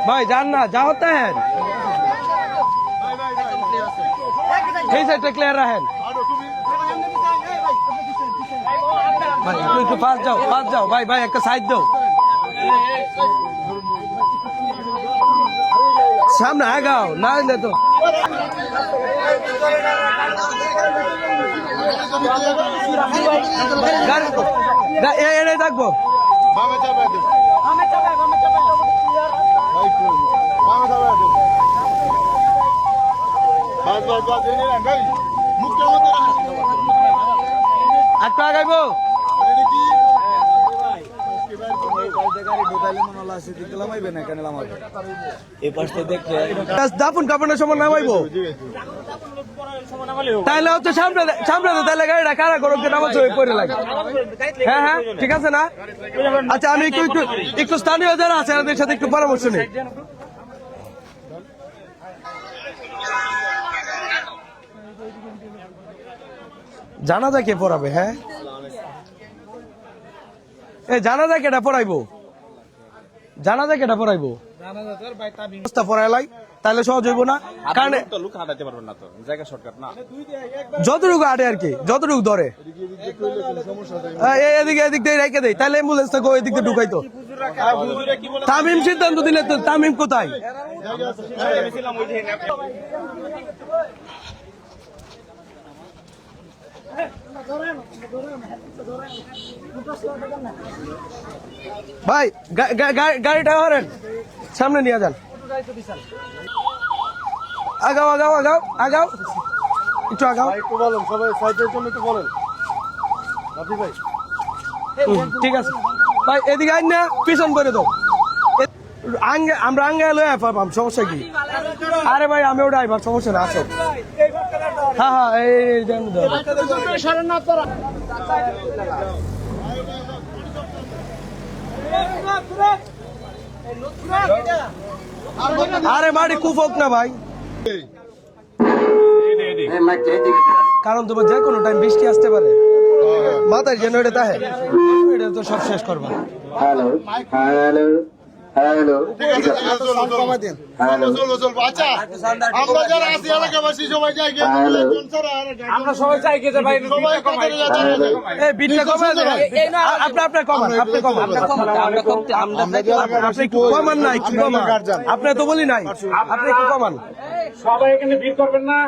भाई जानना जा होता है यही से क्लियर रहें भाई একটু পাস যাও ভাই ভাই একটা সাইড দাও সামনে আগাও না হলে তো এনে থাকবো একটু আগাইবো দাফন কাপড়ের সময় নামাইবো তাহলে হচ্ছে সামনে তাহলে গাড়িটা কারা করো নামাজ করে লাগে হ্যাঁ হ্যাঁ ঠিক আছে না আচ্ছা আমি একটু স্থানীয় যারা আছে তাদের সাথে একটু পরামর্শ নিই জানাজা কে পড়াবে হ্যাঁ জানাজা কেটা পড়াইবো পড়াইলাই তাহলে সহজ হইব না কারণ যতটুকু আটে আর কি যতটুকু ধরে এদিক দিয়ে রেখে দেয় তাহলে অ্যাম্বুলেন্স থেকে এদিক দিয়ে ঢুকাইতো তামিম সিদ্ধান্ত দিলে তো তামিম কোথায় ভাই গাড়িটা হরেন সামনে নিয়ে যান আগাও একটু আগাও একটু বলেন সবাই সাইডের জন্য একটু বলেন ভাই ঠিক আছে ভাই এদিকে আইন না পিছন করে দাও আমরা আঙ্গে লয়ে পাবাম সমস্যা কি আরে ভাই আমি ওটা আইবার সমস্যা না আসো হ্যাঁ এই আরে মাটি কুফক না ভাই কারণ তোমার যে কোনো টাইম বৃষ্টি আসতে পারে মাথায় যেন এটা তাহে এটা তো সব শেষ করবা আমরা যারা আছি এলাকাবাসী সবাই যাই আমরা সবাই চাই আপনি তো বলি নাই আপনি একটু কমান সবাই এখানে ভিড় করবেন না।